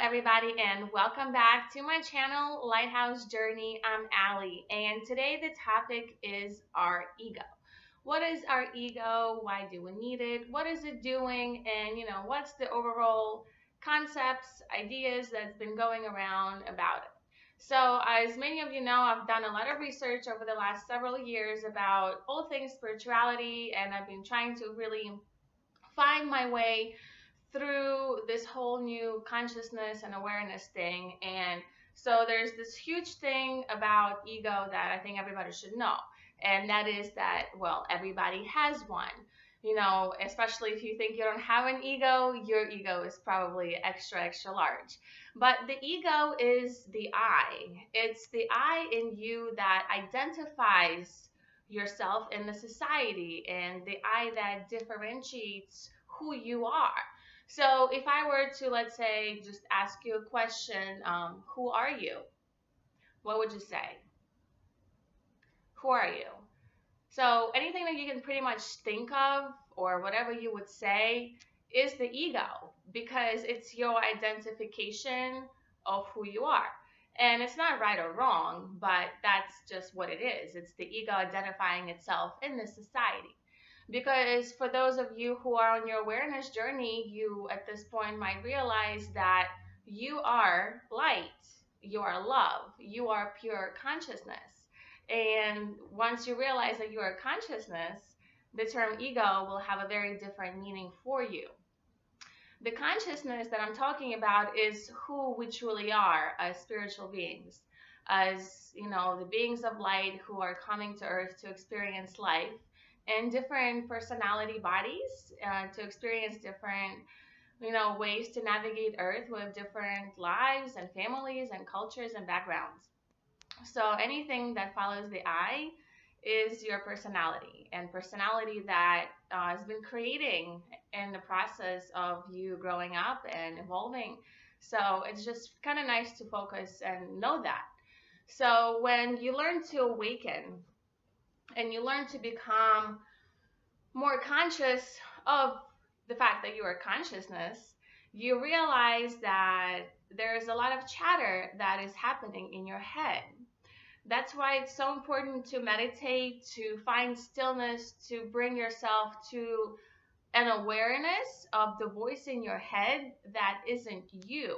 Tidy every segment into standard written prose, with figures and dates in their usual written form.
everybody, and welcome back to my channel, Lighthouse Journey. I'm Allie, and today the topic is our ego. What is our ego? Why do we need it? What is it doing? And what's the overall concepts, ideas that's been going around about it? So, as many of you know, I've done a lot of research over the last several years about all things spirituality, and I've been trying to really find my way through this whole new consciousness and awareness thing. And so there's this huge thing about ego that I think everybody should know. And that is that, well, everybody has one. Especially if you think you don't have an ego, your ego is probably extra, extra large. But the ego is the I. It's the I in you that identifies yourself in the society and the I that differentiates who you are. So if I were to, let's say, just ask you a question, who are you? What would you say? Who are you? So anything that you can pretty much think of or whatever you would say is the ego because it's your identification of who you are. And it's not right or wrong, but that's just what it is. It's the ego identifying itself in this society. Because for those of you who are on your awareness journey, you at this point might realize that you are light, you are love, you are pure consciousness. And once you realize that you are consciousness, the term ego will have a very different meaning for you. The consciousness that I'm talking about is who we truly are as spiritual beings, as the beings of light who are coming to earth to experience life and different personality bodies to experience different ways to navigate earth with different lives and families and cultures and backgrounds. So anything that follows the I is your personality, and personality that has been creating in the process of you growing up and evolving. So it's just kind of nice to focus and know that. So when you learn to awaken and you learn to become more conscious of the fact that you are consciousness, you realize that there's a lot of chatter that is happening in your head. That's why it's so important to meditate, to find stillness, to bring yourself to an awareness of the voice in your head that isn't you.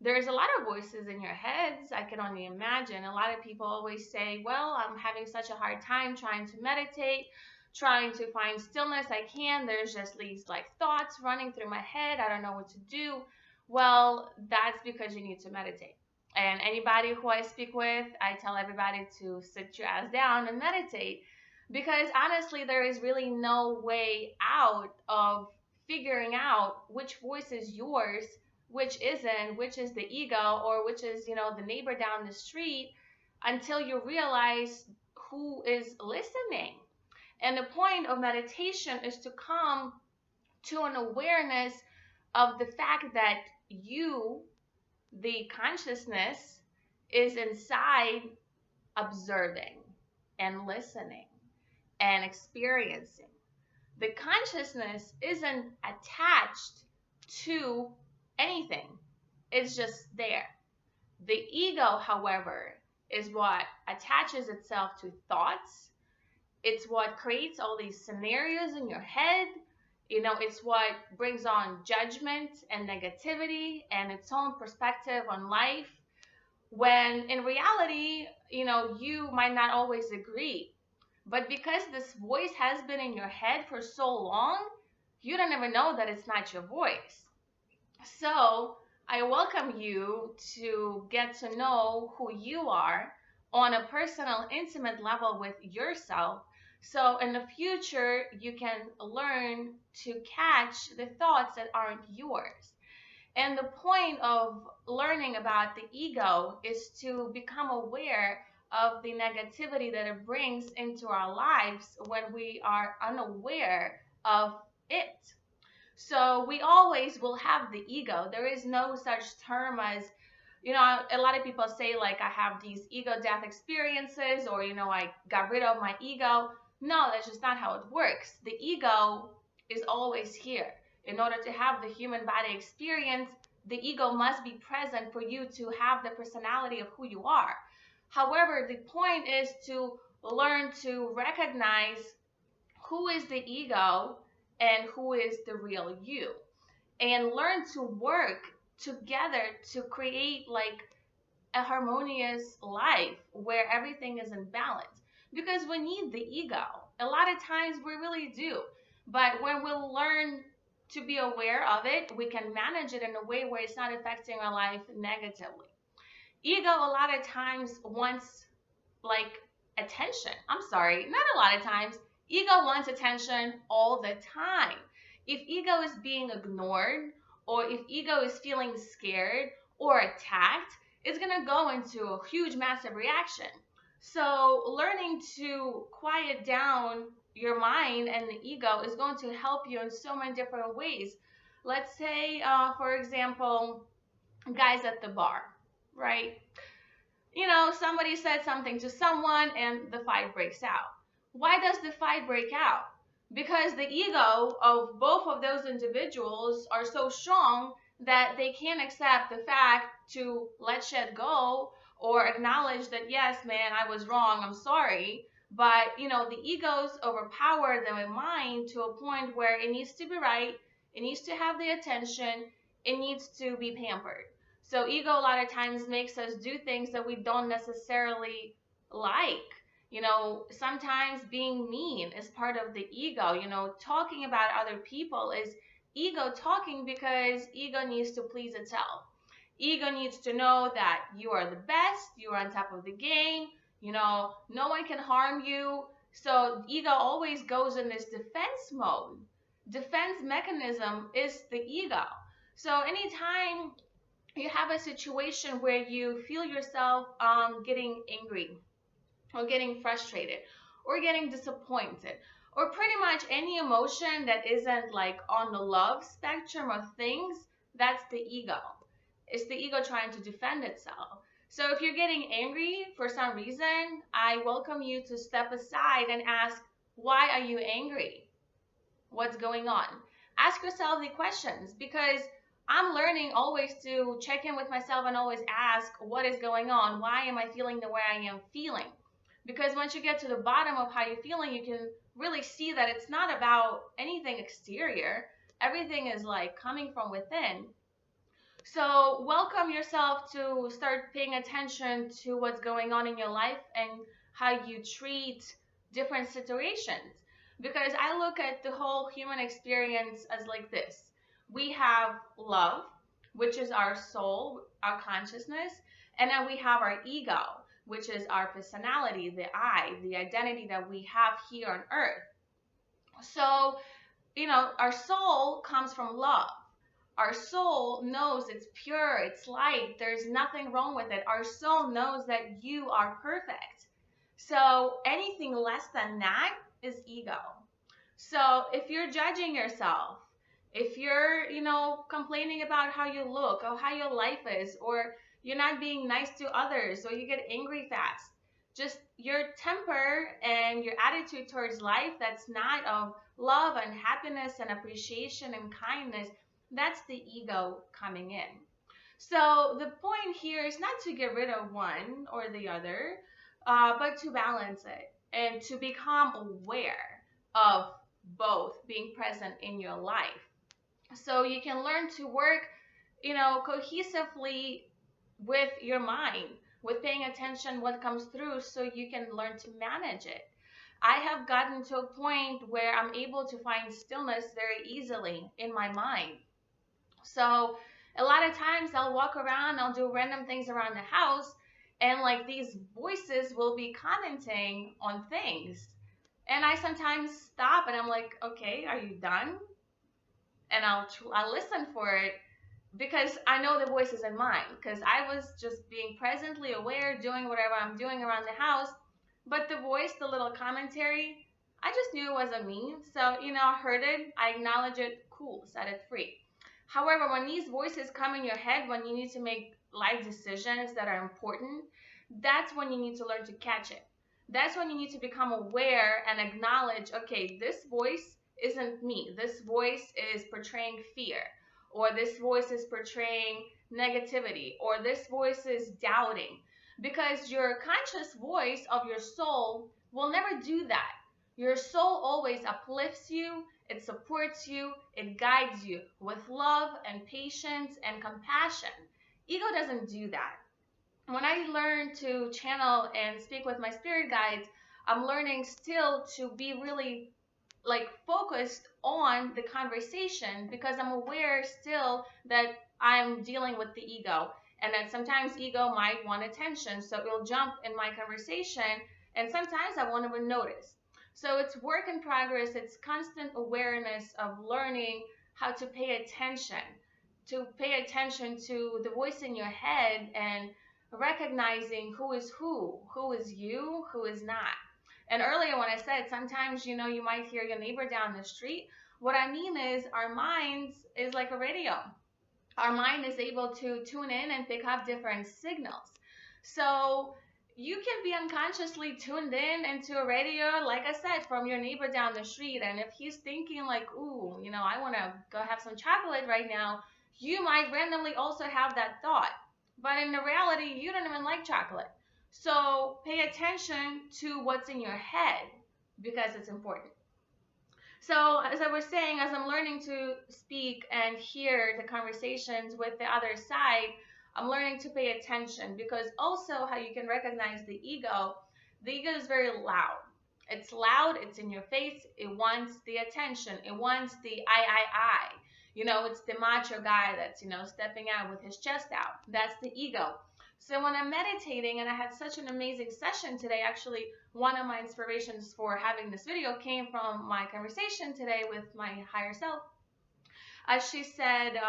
There's a lot of voices in your heads. I can only imagine. A lot of people always say, well, I'm having such a hard time trying to meditate, trying to find stillness. I can. There's just these like thoughts running through my head. I don't know what to do. Well, that's because you need to meditate. And anybody who I speak with, I tell everybody to sit your ass down and meditate, because honestly, there is really no way out of figuring out which voice is yours, which isn't, which is the ego, or which is, the neighbor down the street, until you realize who is listening. And the point of meditation is to come to an awareness of the fact that you, the consciousness, is inside observing and listening and experiencing. The consciousness isn't attached to anything. It's just there. The ego, however, is what attaches itself to thoughts. It's what creates all these scenarios in your head. It's what brings on judgment and negativity and its own perspective on life, when in reality, you might not always agree. But because this voice has been in your head for so long, you don't even know that it's not your voice. So I welcome you to get to know who you are on a personal, intimate level with yourself. So in the future, you can learn to catch the thoughts that aren't yours. And the point of learning about the ego is to become aware of the negativity that it brings into our lives when we are unaware of it. So we always will have the ego. There is no such term as, a lot of people say like, I have these ego death experiences, or, I got rid of my ego. No, that's just not how it works. The ego is always here. In order to have the human body experience, the ego must be present for you to have the personality of who you are. However, the point is to learn to recognize who is the ego and who is the real you, and learn to work together to create like a harmonious life where everything is in balance. Because we need the ego. A lot of times we really do. But when we learn to be aware of it, we can manage it in a way where it's not affecting our life negatively. Ego, a lot of times, wants like attention. I'm sorry, not a lot of times. Ego wants attention all the time. If ego is being ignored, or if ego is feeling scared or attacked, it's going to go into a huge, massive reaction. So, learning to quiet down your mind and the ego is going to help you in so many different ways. Let's say, for example, guys at the bar, right? Somebody said something to someone and the fight breaks out. Why does the fight break out? Because the ego of both of those individuals are so strong that they can't accept the fact to let shit go or acknowledge that, yes, man, I was wrong, I'm sorry. But, the egos overpower the mind to a point where it needs to be right, it needs to have the attention, it needs to be pampered. So ego a lot of times makes us do things that we don't necessarily like. Sometimes being mean is part of the ego. Talking about other people is ego talking because ego needs to please itself. Ego needs to know that you are the best, you are on top of the game, no one can harm you. So ego always goes in this defense mode. Defense mechanism is the ego. So anytime you have a situation where you feel yourself getting angry or getting frustrated or getting disappointed or pretty much any emotion that isn't like on the love spectrum of things, that's the ego. It's the ego trying to defend itself. So if you're getting angry for some reason, I welcome you to step aside and ask, why are you angry? What's going on? Ask yourself the questions, because I'm learning always to check in with myself and always ask, what is going on? Why am I feeling the way I am feeling? Because once you get to the bottom of how you're feeling, you can really see that it's not about anything exterior. Everything is like coming from within. So welcome yourself to start paying attention to what's going on in your life and how you treat different situations. Because I look at the whole human experience as like this. We have love, which is our soul, our consciousness, and then we have our ego, which is our personality, the I, the identity that we have here on earth. So, our soul comes from love. Our soul knows it's pure, it's light, there's nothing wrong with it. Our soul knows that you are perfect. So anything less than that is ego. So if you're judging yourself, if you're, complaining about how you look or how your life is, or you're not being nice to others, or you get angry fast, just your temper and your attitude towards life that's not of love and happiness and appreciation and kindness, that's the ego coming in. So the point here is not to get rid of one or the other, but to balance it and to become aware of both being present in your life. So you can learn to work, cohesively with your mind, with paying attention what comes through so you can learn to manage it. I have gotten to a point where I'm able to find stillness very easily in my mind. So a lot of times I'll walk around, I'll do random things around the house, and like these voices will be commenting on things. And I sometimes stop and I'm like, okay, are you done? And I'll listen for it, because I know the voice is in mine, because I was just being presently aware, doing whatever I'm doing around the house. But the voice, the little commentary, I just knew it wasn't me. So, I heard it, I acknowledge it, cool, set it free. However, when these voices come in your head, when you need to make life decisions that are important, that's when you need to learn to catch it. That's when you need to become aware and acknowledge, okay, this voice isn't me. This voice is portraying fear. or this voice is portraying negativity, or this voice is doubting. Because your conscious voice of your soul will never do that. Your soul always uplifts you, it supports you, it guides you with love and patience and compassion. Ego doesn't do that. When I learn to channel and speak with my spirit guides, I'm learning still to be really like focused on the conversation, because I'm aware still that I'm dealing with the ego, and that sometimes ego might want attention, so it'll jump in my conversation, and sometimes I won't even notice. So it's work in progress. It's constant awareness of learning how to pay attention to the voice in your head, and recognizing who is you, who is not. And earlier when I said sometimes, you might hear your neighbor down the street, what I mean is our minds is like a radio. Our mind is able to tune in and pick up different signals. So you can be unconsciously tuned in into a radio, like I said, from your neighbor down the street. And if he's thinking like, ooh, I want to go have some chocolate right now, you might randomly also have that thought. But in the reality, you don't even like chocolate. So pay attention to what's in your head, because it's important. So, as I was saying, as I'm learning to speak and hear the conversations with the other side, I'm learning to pay attention, because also how you can recognize the ego is very loud. It's loud, it's in your face, it wants the attention, it wants the I. It's the macho guy that's, stepping out with his chest out. That's the ego. So when I'm meditating, and I had such an amazing session today, actually, one of my inspirations for having this video came from my conversation today with my higher self. As she said,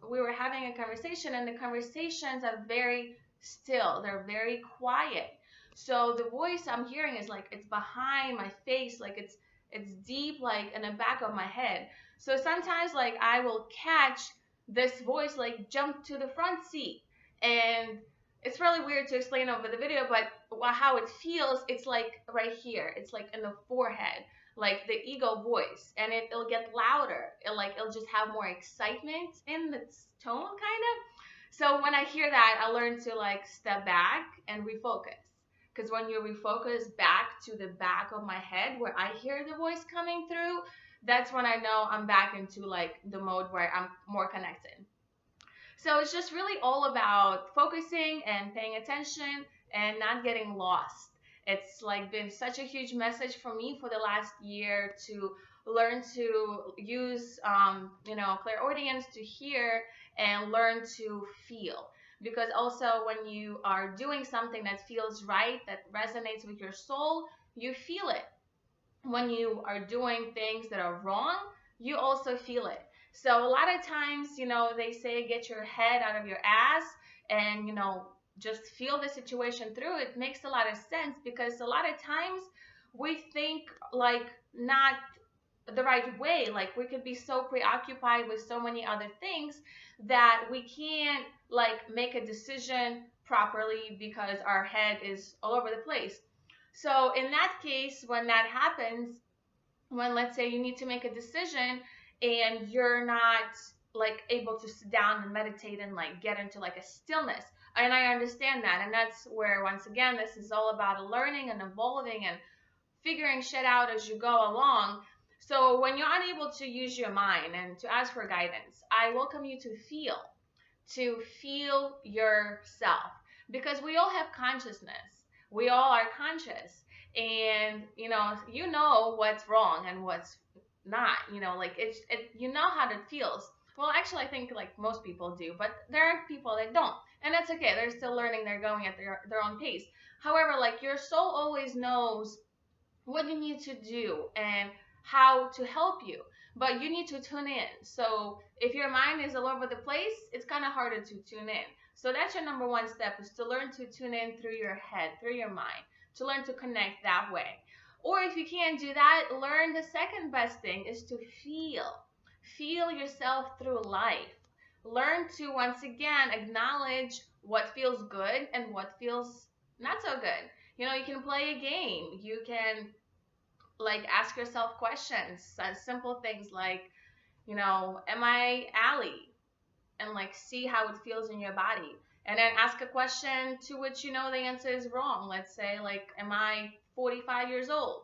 we were having a conversation, and the conversations are very still. They're very quiet. So the voice I'm hearing is like it's behind my face, like it's deep, like in the back of my head. So sometimes, like, I will catch this voice like jump to the front seat, and it's really weird to explain over the video, but how it feels, it's like right here. It's like in the forehead, like the ego voice, and it'll get louder. It'll just have more excitement in its tone, kind of. So when I hear that, I learn to like step back and refocus. Because when you refocus back to the back of my head where I hear the voice coming through, that's when I know I'm back into like the mode where I'm more connected. So it's just really all about focusing and paying attention and not getting lost. It's like been such a huge message for me for the last year to learn to use, clairaudience to hear and learn to feel. Because also when you are doing something that feels right, that resonates with your soul, you feel it. When you are doing things that are wrong, you also feel it. So a lot of times, they say get your head out of your ass and, just feel the situation through. It makes a lot of sense, because a lot of times we think like not the right way. Like we could be so preoccupied with so many other things that we can't like make a decision properly because our head is all over the place. So in that case, when that happens, when let's say you need to make a decision and you're not like able to sit down and meditate and like get into like a stillness, and I understand that, and that's where once again this is all about learning and evolving and figuring shit out as you go along. So when you're unable to use your mind and to ask for guidance, I welcome you to feel yourself, because we all have consciousness. We all are conscious, and what's wrong and what's not. Like you know how it feels. Well, actually, I think like most people do, but there are people that don't, and that's okay. They're still learning. They're going at their own pace. However, like your soul always knows what you need to do and how to help you, but you need to tune in. So if your mind is all over the place, it's kind of harder to tune in. So that's your number one step, is to learn to tune in through your head, through your mind, to learn to connect that way. Or if you can't do that, learn the second best thing is to feel yourself through life. Learn to once again acknowledge what feels good and what feels not so good. You can play a game. You can like ask yourself questions, simple things like, am I Allie? and like see how it feels in your body. And then ask a question to which you know the answer is wrong. Let's say like, am I 45 years old?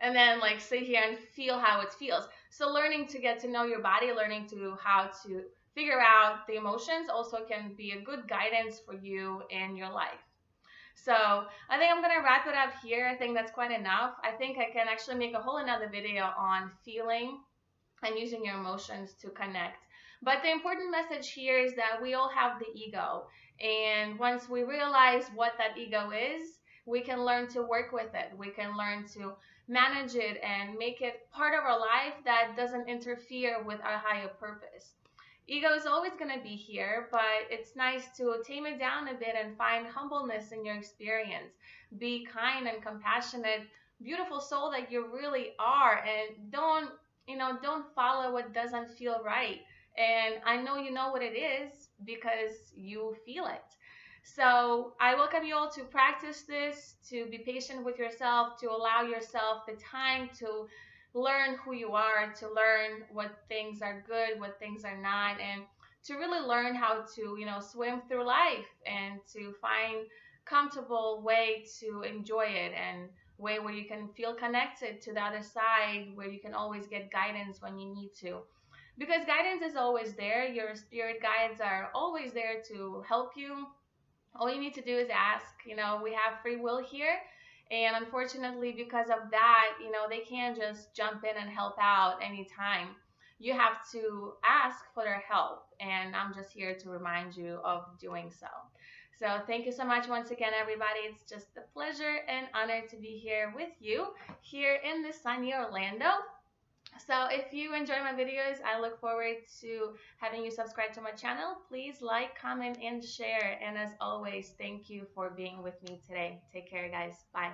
And then like sit here and feel how it feels. So learning to get to know your body, learning to how to figure out the emotions also can be a good guidance for you in your life. So I think I'm gonna wrap it up here. I think that's quite enough. I think I can actually make a whole another video on feeling and using your emotions to connect. But the important message here is that we all have the ego. And once we realize what that ego is, we can learn to work with it. We can learn to manage it and make it part of our life that doesn't interfere with our higher purpose. Ego is always going to be here, but it's nice to tame it down a bit and find humbleness in your experience. Be kind and compassionate, beautiful soul that you really are, and don't follow what doesn't feel right. And I know you know what it is because you feel it. So I welcome you all to practice this, to be patient with yourself, to allow yourself the time to learn who you are, to learn what things are good, what things are not, and to really learn how to, swim through life and to find comfortable way to enjoy it, and way where you can feel connected to the other side, where you can always get guidance when you need to. Because guidance is always there. Your spirit guides are always there to help you. All you need to do is ask. We have free will here. And unfortunately, because of that, they can't just jump in and help out anytime. You have to ask for their help. And I'm just here to remind you of doing so. So thank you so much once again, everybody. It's just a pleasure and honor to be here with you here in the sunny Orlando. So if you enjoy my videos, I look forward to having you subscribe to my channel. Please like, comment, and share. And as always, thank you for being with me today. Take care, guys. Bye.